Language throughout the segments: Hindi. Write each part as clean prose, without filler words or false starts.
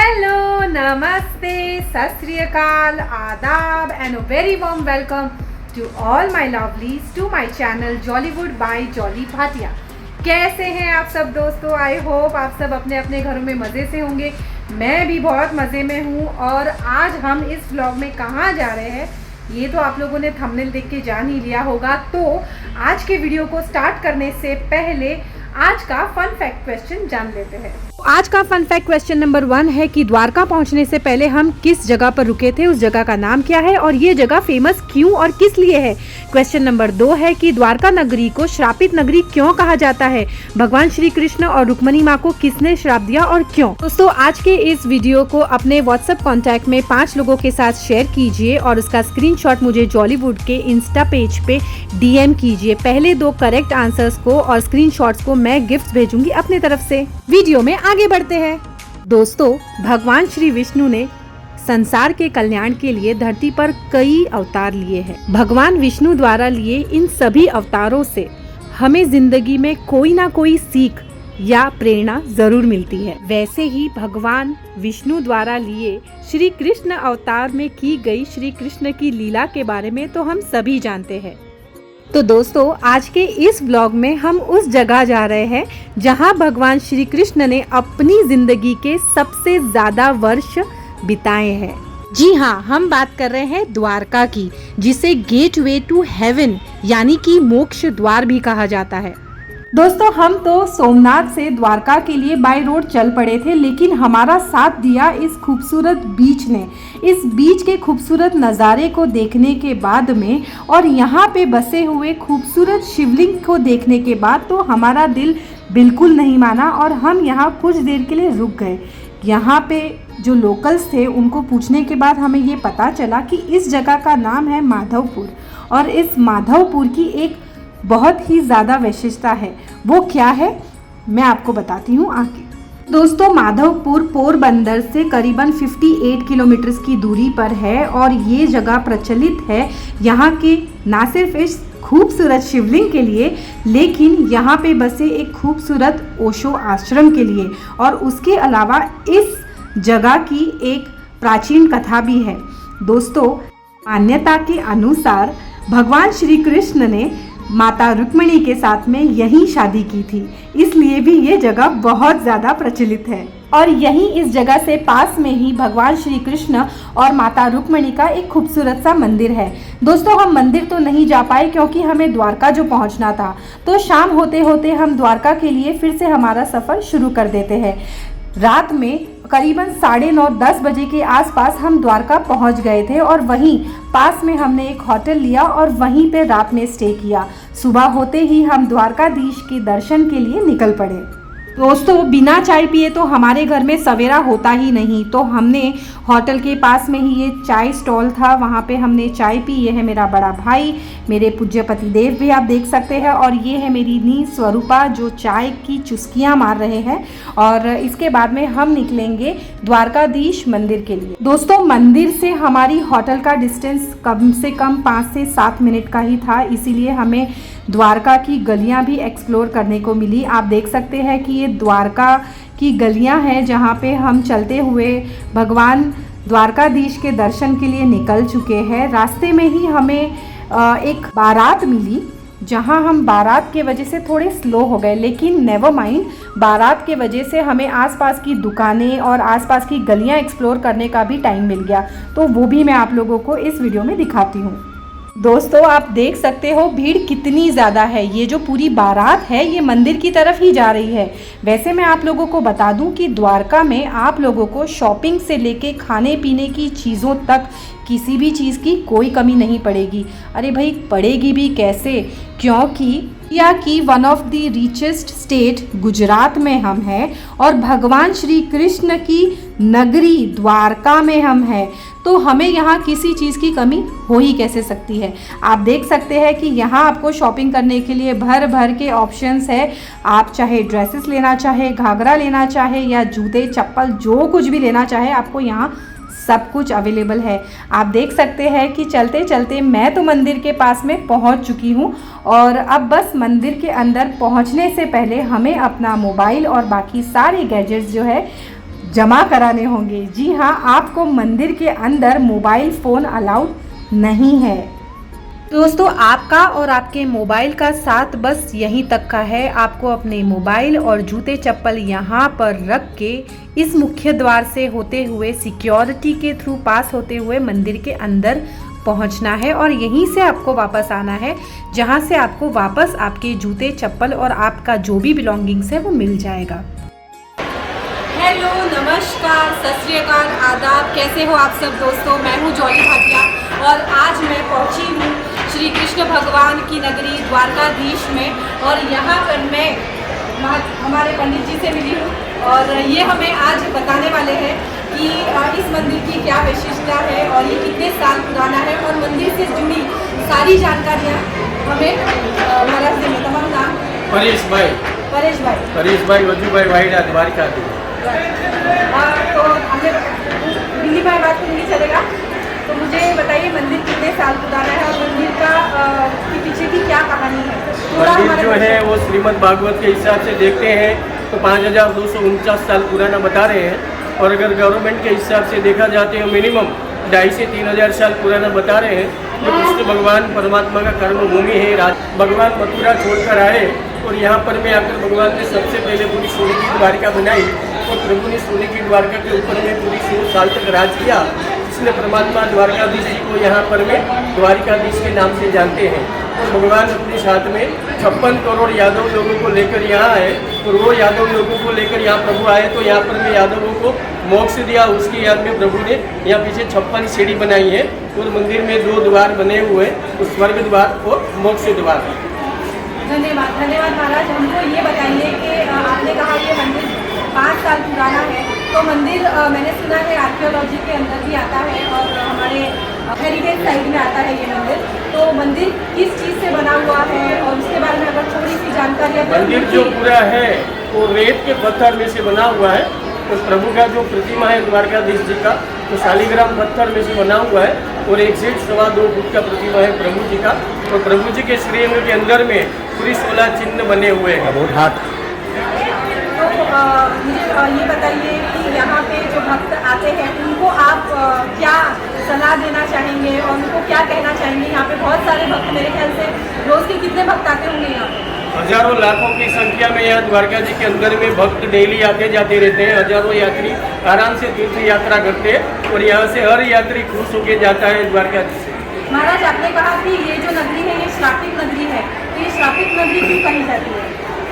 Hello, Namaste, Sat Sri Akal, Adab and a very warm welcome to all my lovelies to my channel Jollywood by Jolly Bhatia। कैसे हैं आप सब दोस्तों? आई होप आप सब अपने अपने घरों में मज़े से होंगे। मैं भी बहुत मज़े में हूँ। और आज हम इस व्लॉग में कहाँ जा रहे हैं ये तो आप लोगों ने थंबनेल देख के जान ही लिया होगा। तो आज के वीडियो को स्टार्ट करने से पहले आज का फन फैक्ट क्वेश्चन जान लेते हैं। आज का फन फैक्ट क्वेश्चन नंबर 1 है कि द्वारका पहुंचने से पहले हम किस जगह पर रुके थे, उस जगह का नाम क्या है और ये जगह फेमस क्यों और किस लिए है। क्वेश्चन नंबर 2 है कि द्वारका नगरी को श्रापित नगरी क्यों कहा जाता है, भगवान श्री कृष्ण और रुक्मणी माँ को किसने श्राप दिया और क्यों। दोस्तों आज के इस वीडियो को अपने व्हाट्सएप कॉन्टैक्ट में 5 लोगों के साथ शेयर कीजिए और उसका स्क्रीनशॉट मुझे जॉलीवुड के इंस्टा पेज पे DM कीजिए। पहले 2 करेक्ट आंसर्स को और स्क्रीनशॉट्स को मैं गिफ्ट भेजूंगी अपने तरफ से। वीडियो में आगे बढ़ते हैं। दोस्तों भगवान श्री विष्णु ने संसार के कल्याण के लिए धरती पर कई अवतार लिए हैं। भगवान विष्णु द्वारा लिए इन सभी अवतारों से हमें जिंदगी में कोई ना कोई सीख या प्रेरणा जरूर मिलती है। वैसे ही भगवान विष्णु द्वारा लिए श्री कृष्ण अवतार में की गई श्री कृष्ण की लीला के बारे में तो हम सभी जानते हैं। तो दोस्तों आज के इस व्लॉग में हम उस जगह जा रहे हैं जहां भगवान श्री कृष्ण ने अपनी जिंदगी के सबसे ज्यादा वर्ष बिताए हैं। जी हाँ, हम बात कर रहे हैं द्वारका की, जिसे गेटवे टू हेवन यानी कि मोक्ष द्वार भी कहा जाता है। दोस्तों हम तो सोमनाथ से द्वारका के लिए बाय रोड चल पड़े थे, लेकिन हमारा साथ दिया इस खूबसूरत बीच ने। इस बीच के खूबसूरत नज़ारे को देखने के बाद में और यहाँ पे बसे हुए खूबसूरत शिवलिंग को देखने के बाद तो हमारा दिल बिल्कुल नहीं माना और हम यहाँ कुछ देर के लिए रुक गए। यहाँ पे जो लोकल्स थे उनको पूछने के बाद हमें ये पता चला कि इस जगह का नाम है माधवपुर और इस माधवपुर की एक बहुत ही ज़्यादा विशेषता है। वो क्या है मैं आपको बताती हूँ आगे। दोस्तों माधवपुर पोरबंदर से करीबन 58 किलोमीटर की दूरी पर है और ये जगह प्रचलित है यहाँ के ना सिर्फ इस खूबसूरत शिवलिंग के लिए, लेकिन यहाँ पे बसे एक खूबसूरत ओशो आश्रम के लिए और उसके अलावा इस जगह की एक प्राचीन कथा भी है। दोस्तों मान्यता के अनुसार भगवान श्री कृष्ण ने माता रुक्मिणी के साथ में यहीं शादी की थी, इसलिए भी ये जगह बहुत ज़्यादा प्रचलित है। और यहीं इस जगह से पास में ही भगवान श्री कृष्ण और माता रुक्मिणी का एक खूबसूरत सा मंदिर है। दोस्तों हम मंदिर तो नहीं जा पाए क्योंकि हमें द्वारका जो पहुंचना था, तो शाम होते होते हम द्वारका के लिए फिर से हमारा सफ़र शुरू कर देते हैं। रात में करीबन 9:30-10 बजे के आसपास हम द्वारका पहुंच गए थे और वहीं पास में हमने एक होटल लिया और वहीं पे रात में स्टे किया। सुबह होते ही हम द्वारकाधीश के दर्शन के लिए निकल पड़े। दोस्तों बिना चाय पिए तो हमारे घर में सवेरा होता ही नहीं, तो हमने होटल के पास में ही ये चाय स्टॉल था, वहाँ पे हमने चाय पी। ये है मेरा बड़ा भाई, मेरे पूज्य पति देव भी आप देख सकते हैं, और ये है मेरी नी स्वरूपा जो चाय की चुस्कियाँ मार रहे हैं। और इसके बाद में हम निकलेंगे द्वारकाधीश मंदिर के लिए। दोस्तों मंदिर से हमारी होटल का डिस्टेंस कम से कम 5 से 7 मिनट का ही था, इसीलिए हमें द्वारका की गलियां भी एक्सप्लोर करने को मिली। आप देख सकते हैं कि ये द्वारका की गलियां हैं जहां पे हम चलते हुए भगवान द्वारकाधीश के दर्शन के लिए निकल चुके हैं। रास्ते में ही हमें एक बारात मिली, जहां हम बारात के वजह से थोड़े स्लो हो गए, लेकिन नेवर माइंड, बारात के वजह से हमें आसपास की दुकानें और आसपास की गलियां एक्सप्लोर करने का भी टाइम मिल गया, तो वो भी मैं आप लोगों को इस वीडियो में दिखाती हूँ। दोस्तों आप देख सकते हो भीड़ कितनी ज़्यादा है। ये जो पूरी बारात है ये मंदिर की तरफ ही जा रही है। वैसे मैं आप लोगों को बता दूं कि द्वारका में आप लोगों को शॉपिंग से लेके खाने पीने की चीज़ों तक किसी भी चीज़ की कोई कमी नहीं पड़ेगी। अरे भाई पड़ेगी भी कैसे, क्योंकि इंडिया की one of the richest state Gujarat में हम हैं और भगवान श्री कृष्ण की नगरी द्वारका में हम हैं, तो हमें यहाँ किसी चीज़ की कमी हो ही कैसे सकती है। आप देख सकते हैं कि यहाँ आपको शॉपिंग करने के लिए भर भर के ऑप्शंस है। आप चाहे ड्रेसेस लेना चाहे, घाघरा लेना चाहे या जूते चप्पल जो कुछ भी लेना चाहे, आपको यहाँ सब कुछ अवेलेबल है। आप देख सकते हैं कि चलते चलते मैं तो मंदिर के पास में पहुंच चुकी हूं और अब बस मंदिर के अंदर पहुंचने से पहले हमें अपना मोबाइल और बाकी सारे गैजेट्स जो है जमा कराने होंगे। जी हाँ, आपको मंदिर के अंदर मोबाइल फ़ोन अलाउड नहीं है। दोस्तों, आपका और आपके मोबाइल का साथ बस यहीं तक का है। आपको अपने मोबाइल और जूते चप्पल यहाँ पर रख के इस मुख्य द्वार से होते हुए सिक्योरिटी के थ्रू पास होते हुए मंदिर के अंदर पहुँचना है और यहीं से आपको वापस आना है, जहाँ से आपको वापस आपके जूते चप्पल और आपका जो भी बिलोंगिंग्स है वो मिल जाएगा। हेलो, नमस्कार, सत श्री अकाल, आदाब। कैसे हो आप सब दोस्तों? मैं हूँ जॉली भाटिया और आज मैं पहुँची हूँ श्री कृष्ण भगवान की नगरी द्वारकाधीश में और यहाँ पर मैं हमारे पंडित जी से मिली हूँ और ये हमें आज बताने वाले हैं कि इस मंदिर की क्या विशेषता है और ये कितने साल पुराना है और मंदिर से जुड़ी सारी जानकारियाँ हमें महाराज देंगे। तुम्हारा नाम? परेश भाई वजू भाई वाइडा द्वारकाधीश। तो हमें दिल्ली भाई बात तो नहीं चलेगा, तो मुझे बताइए मंदिर कितने साल पुराना है और मंदिर का के पीछे की क्या कहानी है? मंदिर जो है वो श्रीमद् भागवत के हिसाब से देखते हैं तो 5249 साल पुराना बता रहे हैं और अगर गवर्नमेंट के हिसाब से देखा जाते हैं मिनिमम 2,500 से 3,000 साल पुराना बता रहे हैं। जो कृष्ण भगवान परमात्मा का कर्म भूमि है। भगवान मथुरा छोड़कर आए और यहाँ पर में आकर भगवान ने सबसे पहले पूरी सोने की द्वारका बनाई और प्रभु ने सोने की द्वारका के ऊपर में पूरी 100 साल तक राज किया। इसलिए परमात्मा द्वारकाधीश जी को यहाँ पर में द्वारिकाधीश के नाम से जानते हैं। और भगवान अपने साथ में 56 करोड़ यादव लोगों को लेकर यहाँ आए और वो यादव लोगों को लेकर यहाँ प्रभु आए तो यहाँ पर में यादवों को मोक्ष दिया। उसकी याद में प्रभु ने यहाँ पीछे 56 सीढ़ी बनाई है और मंदिर में 2 द्वार बने हुए, उस स्वर्ग द्वार और मोक्ष द्वार। धन्यवाद महाराज। हमको ये बताइए कि आपने कहा ये मंदिर 5 साल पुराना है, तो मंदिर मैंने सुना है आर्कियोलॉजी के अंदर भी आता है और हमारे हेरिटेज साइट में आता है ये मंदिर। तो मंदिर किस चीज़ से बना हुआ है और उसके बारे में अगर थोड़ी सी जानकारी? मंदिर जो पूरा है वो रेत के पत्थर में से बना हुआ है और प्रभु का जो प्रतिमा है द्वारकाधीश जी का तो शालिग्राम पत्थर में से बना हुआ है और 1 से 2.25 फुट का प्रतिमा है प्रभु जी का और प्रभु जी के श्रीअंग के अंदर में पूरी 16 चिन्ह बने हुए हैं। बहुत हाथ। तो मुझे ये बताइए कि यहाँ पे जो भक्त आते हैं उनको आप क्या सलाह देना चाहेंगे और उनको क्या कहना चाहेंगे? यहाँ पे बहुत सारे भक्त, मेरे ख्याल से रोज के कितने भक्त आते होंगे यहाँ पे? हजारों लाखों की संख्या में यहाँ द्वारका जी के अंदर में भक्त डेली आते जाते रहते हैं। हजारों यात्री आराम से तीर्थ यात्रा करते हैं और यहाँ से हर यात्री खुश होकर जाता है द्वारका जी से। महाराज, आपने कहा कि ये जो नगरी है ये श्रापित नगरी है, तो ये श्रापित नगरी क्यों कही जाती है?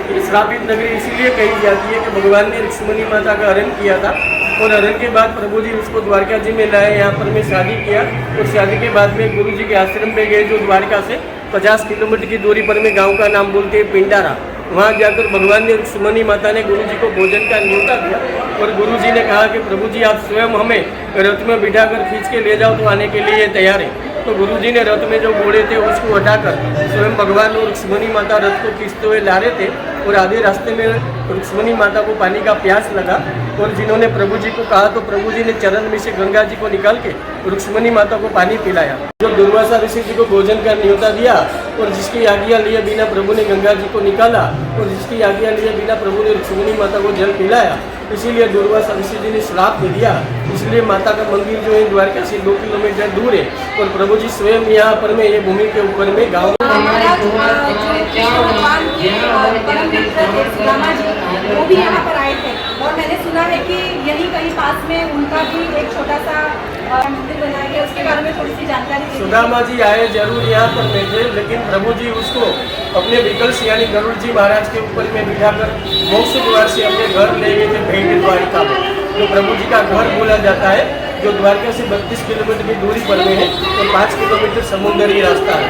ये श्रापित नगरी इसीलिए कही जाती है कि भगवान ने रुक्मिणी माता का हरण किया था और हरण के बाद प्रभु जी उसको द्वारका जी में लाए। यहाँ पर में शादी किया और शादी के बाद में गुरु जी के आश्रम में गए जो द्वारका से 50 किलोमीटर की दूरी पर में गांव का नाम बोलते हैं पिंडारा। वहाँ जाकर भगवान ने रुक्मिणी माता ने गुरु जी को भोजन का न्योता दिया और गुरु जी ने कहा कि प्रभु जी आप स्वयं हमें रथ में बिठा कर खींच के ले जाओ तो आने के लिए तैयार है। तो गुरु जी ने रथ में जो घोड़े थे उसको हटाकर स्वयं भगवान और रुक्मिणी माता रथ को खींचते हुए ला रहे थे और आधे रास्ते में रुक्मिणी माता को पानी का प्यास लगा और जिन्होंने प्रभु जी को कहा तो प्रभु जी ने चरण में से गंगा जी को निकाल के रुक्मिणी माता को पानी पिलाया। जो दुर्वासा ऋषि जी को भोजन का न्योता दिया और जिसकी आज्ञा लिए बिना प्रभु ने गंगा जी को निकाला और जिसकी आज्ञा लिए बिना प्रभु ने रुक्मिणी माता को जल पिलाया, इसीलिए दुर्वासा ऋषि जी ने श्राप दे दिया। इसलिए माता का मंदिर जो है द्वारका से 2 किलोमीटर दूर है और प्रभु जी स्वयं यहाँ पर में ये भूमि के ऊपर में गाँव वो भी यहाँ पर आए थे और मैंने सुना है कि यही कहीं पास में उनका भी एक छोटा सा मंदिर बनाया गया, उसके बारे में थोड़ी सी जानकारी। सुदामा जी आए जरूर यहाँ पर बैठे, लेकिन प्रभु जी उसको अपने विकल्प यानी गरुड़ जी महाराज के ऊपर में बिठाकर मोक्ष द्वार से अपने घर ले गए थे भेंट द्वारिका में, जो प्रभु जी का घर बोला जाता है, जो द्वारका से 32 किलोमीटर की दूरी पर में है और 5 किलोमीटर समुद्री रास्ता है।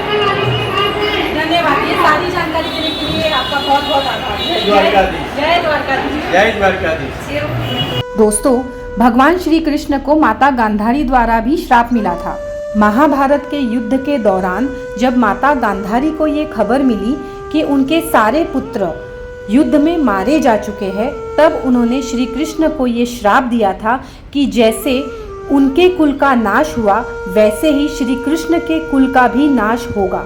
धन्यवाद, ये सारी जानकारी देने के लिए आपका बहुत बहुत आभार। जय द्वारकाधीश। जय द्वारकाधीश। जय द्वारकाधीश। दोस्तों, भगवान श्री कृष्ण को माता गांधारी द्वारा भी श्राप मिला था। महाभारत के युद्ध के दौरान जब माता गांधारी को ये खबर मिली कि उनके सारे पुत्र युद्ध में मारे जा चुके हैं, तब उन्होंने श्री कृष्ण को ये श्राप दिया था कि जैसे उनके कुल का नाश हुआ वैसे ही श्री कृष्ण के कुल का भी नाश होगा।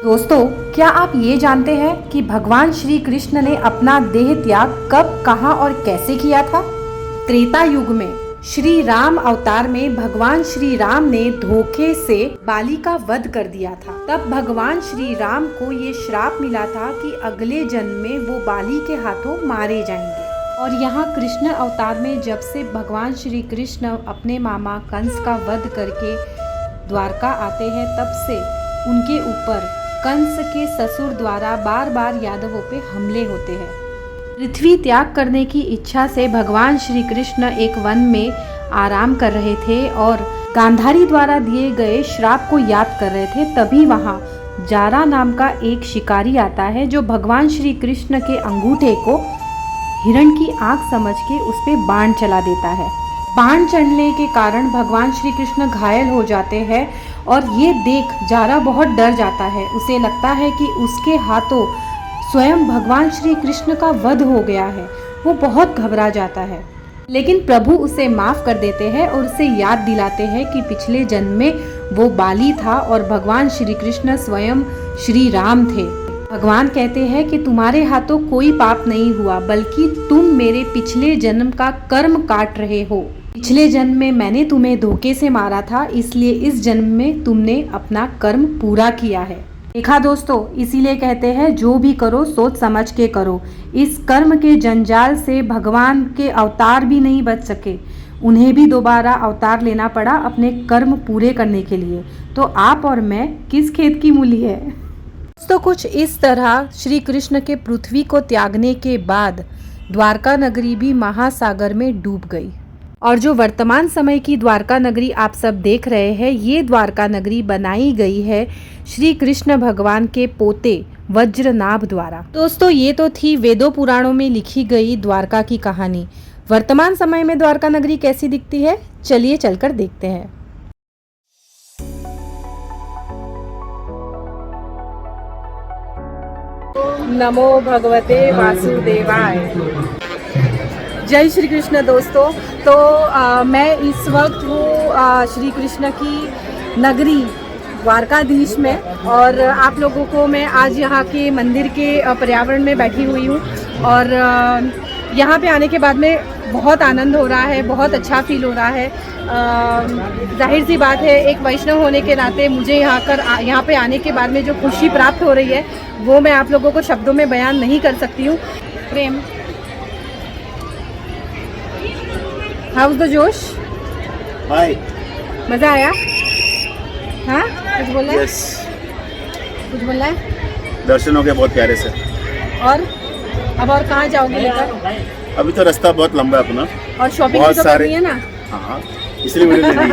दोस्तों, क्या आप ये जानते हैं कि भगवान श्री कृष्ण ने अपना देह त्याग कब, कहां और कैसे किया था? त्रेता युग में श्री राम अवतार में भगवान श्री राम ने धोखे से बाली का वध कर दिया था। तब भगवान श्री राम को ये श्राप मिला था कि अगले जन्म में वो बाली के हाथों मारे जाएंगे। और यहाँ कृष्ण अवतार में जब से भगवान श्री कृष्ण अपने मामा कंस का वध करके द्वारका आते हैं, तब से उनके ऊपर कंस के ससुर द्वारा बार बार यादवों पे हमले होते हैं। पृथ्वी त्याग करने की इच्छा से भगवान श्री कृष्ण एक वन में आराम कर रहे थे और गांधारी द्वारा दिए गए श्राप को याद कर रहे थे। तभी वहाँ जारा नाम का एक शिकारी आता है जो भगवान श्री कृष्ण के अंगूठे को हिरण की आंख समझ के उस पे बाण चला देता है। बाण चढ़ने के कारण भगवान श्री कृष्ण घायल हो जाते हैं और ये देख जारा बहुत डर जाता है। उसे लगता है कि उसके हाथों स्वयं भगवान श्री कृष्ण का वध हो गया है। वो बहुत घबरा जाता है, लेकिन प्रभु उसे माफ कर देते हैं और उसे याद दिलाते हैं कि पिछले जन्म में वो बाली था और भगवान श्री कृष्ण स्वयं श्री राम थे। भगवान कहते हैं कि तुम्हारे हाथों कोई पाप नहीं हुआ, बल्कि तुम मेरे पिछले जन्म का कर्म काट रहे हो। पिछले जन्म में मैंने तुम्हें धोखे से मारा था, इसलिए इस जन्म में तुमने अपना कर्म पूरा किया है। देखा दोस्तों, इसीलिए कहते हैं जो भी करो सोच समझ के करो। इस कर्म के जंजाल से भगवान के अवतार भी नहीं बच सके, उन्हें भी दोबारा अवतार लेना पड़ा अपने कर्म पूरे करने के लिए। तो आप और मैं किस खेत की मूली है। तो कुछ इस तरह श्री कृष्ण के पृथ्वी को त्यागने के बाद द्वारका नगरी भी महासागर में डूब गई। और जो वर्तमान समय की द्वारका नगरी आप सब देख रहे हैं, ये द्वारका नगरी बनाई गई है श्री कृष्ण भगवान के पोते वज्रनाभ द्वारा। दोस्तों, ये तो थी वेदों पुराणों में लिखी गई द्वारका की कहानी। वर्तमान समय में द्वारका नगरी कैसी दिखती है, चलिए चलकर देखते हैं। नमो भगवते वासुदेवाय। जय श्री कृष्ण दोस्तों। तो मैं इस वक्त हूँ श्री कृष्ण की नगरी द्वारकाधीश में, और आप लोगों को मैं आज यहाँ के मंदिर के पर्यावरण में बैठी हुई हूँ। और यहाँ पे आने के बाद में बहुत आनंद हो रहा है, बहुत अच्छा फील हो रहा है। जाहिर सी बात है, एक वैष्णव होने के नाते मुझे यहाँ पे आने के बाद में जो खुशी प्राप्त हो रही है वो मैं आप लोगों को शब्दों में बयान नहीं कर सकती हूँ। प्रेम, हाउस द जोश, हाय, मज़ा आया? हाँ, कुछ बोलना है? यस, कुछ बोलना है? दर्शन हो गया बहुत प्यारे से। और अब और कहाँ जाओगे लेकर? अभी तो रास्ता बहुत लंबा है अपना, और शॉपिंग भी तो करनी है ना। हाँ, इसलिए वीडियो ले ली।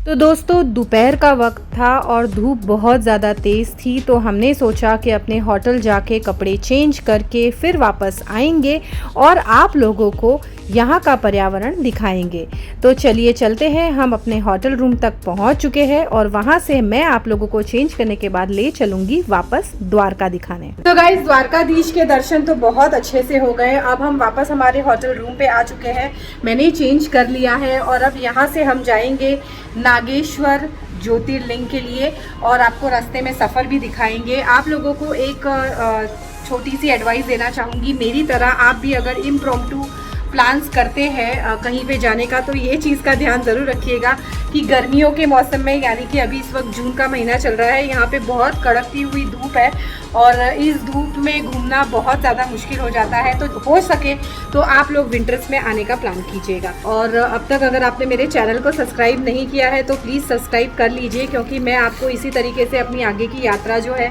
तो दोस्तों, दोपहर का वक्त था और धूप बहुत ज़्यादा तेज़ थी, तो हमने सोचा कि अपने होटल जाके कपड़े चेंज करके फिर वापस आएंगे और आप लोगों को यहाँ का पर्यावरण दिखाएंगे। तो चलिए चलते हैं। हम अपने होटल रूम तक पहुँच चुके हैं और वहाँ से मैं आप लोगों को चेंज करने के बाद ले चलूँगी वापस द्वारका दिखाने। तो गाइस, द्वारकाधीश के दर्शन तो बहुत अच्छे से हो गए। अब हम वापस हमारे होटल रूम पे आ चुके हैं। मैंने चेंज कर लिया है और अब यहाँ से हम जाएंगे नागेश्वर ज्योतिर्लिंग के लिए और आपको रास्ते में सफ़र भी दिखाएंगे। आप लोगों को एक छोटी सी एडवाइस देना चाहूँगी, मेरी तरह आप भी अगर इम्प्रॉम्प्टू प्लान्स करते हैं कहीं पे जाने का, तो ये चीज़ का ध्यान ज़रूर रखिएगा कि गर्मियों के मौसम में, यानी कि अभी इस वक्त जून का महीना चल रहा है, यहाँ पे बहुत कड़कती हुई धूप है और इस धूप में घूमना बहुत ज़्यादा मुश्किल हो जाता है। तो हो सके तो आप लोग विंटर्स में आने का प्लान कीजिएगा। और अब तक अगर आपने मेरे चैनल को सब्सक्राइब नहीं किया है तो प्लीज़ सब्सक्राइब कर लीजिए, क्योंकि मैं आपको इसी तरीके से अपनी आगे की यात्रा जो है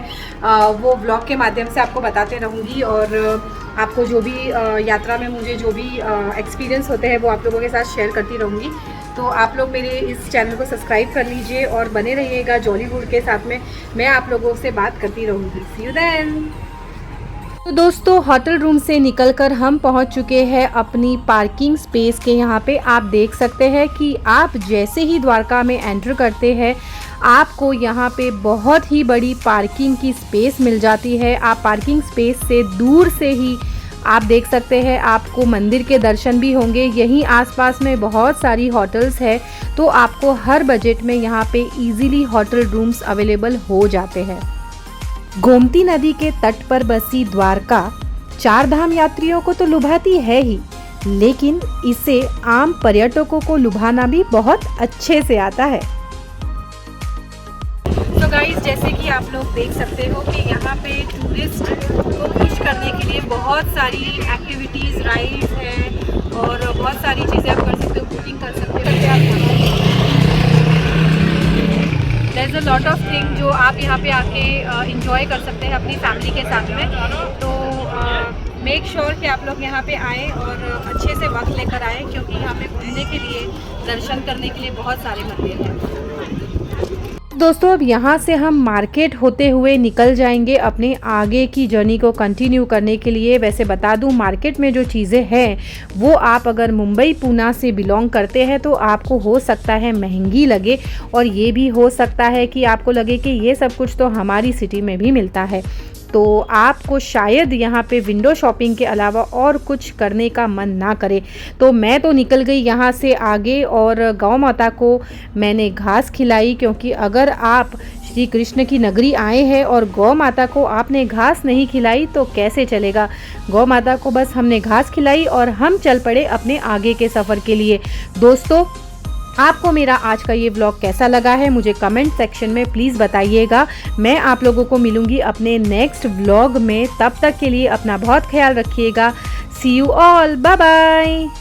वो ब्लॉग के माध्यम से आपको बताते रहूँगी। और आपको जो भी यात्रा में मुझे जो भी एक्सपीरियंस होते हैं वो आप लोगों के साथ शेयर करती रहूँगी। तो आप लोग मेरे इस चैनल को सब्सक्राइब कर लीजिए और बने रहिएगा जॉलीवुड के साथ में। मैं आप लोगों से बात करती रहूँगी। सी यू देन। तो दोस्तों, होटल रूम से निकलकर हम पहुंच चुके हैं अपनी पार्किंग स्पेस के। यहाँ पे आप देख सकते हैं कि आप जैसे ही द्वारका में एंटर करते हैं आपको यहाँ पे बहुत ही बड़ी पार्किंग की स्पेस मिल जाती है। आप पार्किंग स्पेस से दूर से ही आप देख सकते हैं आपको मंदिर के दर्शन भी होंगे। यहीं आसपास में बहुत सारी होटल्स है, तो आपको हर बजट में यहाँ पे इजीली होटल रूम्स अवेलेबल हो जाते हैं। गोमती नदी के तट पर बसी द्वारका चार धाम यात्रियों को तो लुभाती है ही, लेकिन इसे आम पर्यटकों को लुभाना भी बहुत अच्छे से आता है। तो गाइस, जैसे कि आप लोग देख सकते हो कि यहाँ पे टूरिस्ट को खुश करने के लिए बहुत सारी एक्टिविटीज़, राइड्स हैं और बहुत सारी चीज़ें आप कर सकते हो, बोटिंग कर सकते हो। There is a lot of thing जो आप यहाँ पे आके इंजॉय कर सकते हैं अपनी फैमिली के साथ में। तो मेक श्योर कि आप लोग यहाँ पे आए और अच्छे से वक्त लेकर आए, क्योंकि यहाँ पे घूमने के लिए, दर्शन करने के लिए बहुत सारे मंदिर हैं। दोस्तों, अब यहाँ से हम मार्केट होते हुए निकल जाएंगे अपने आगे की जर्नी को कंटिन्यू करने के लिए। वैसे बता दूँ, मार्केट में जो चीज़ें हैं वो आप अगर मुंबई पूना से बिलोंग करते हैं तो आपको हो सकता है महंगी लगे, और ये भी हो सकता है कि आपको लगे कि ये सब कुछ तो हमारी सिटी में भी मिलता है, तो आपको शायद यहाँ पे विंडो शॉपिंग के अलावा और कुछ करने का मन ना करे। तो मैं तो निकल गई यहाँ से आगे और गौ माता को मैंने घास खिलाई, क्योंकि अगर आप श्री कृष्ण की नगरी आए हैं और गौ माता को आपने घास नहीं खिलाई तो कैसे चलेगा। गौ माता को बस हमने घास खिलाई और हम चल पड़े अपने आगे के सफ़र के लिए। दोस्तों, आपको मेरा आज का ये व्लॉग कैसा लगा है मुझे कमेंट सेक्शन में प्लीज़ बताइएगा। मैं आप लोगों को मिलूँगी अपने नेक्स्ट व्लॉग में। तब तक के लिए अपना बहुत ख्याल रखिएगा। सी यू ऑल, बाय बाय।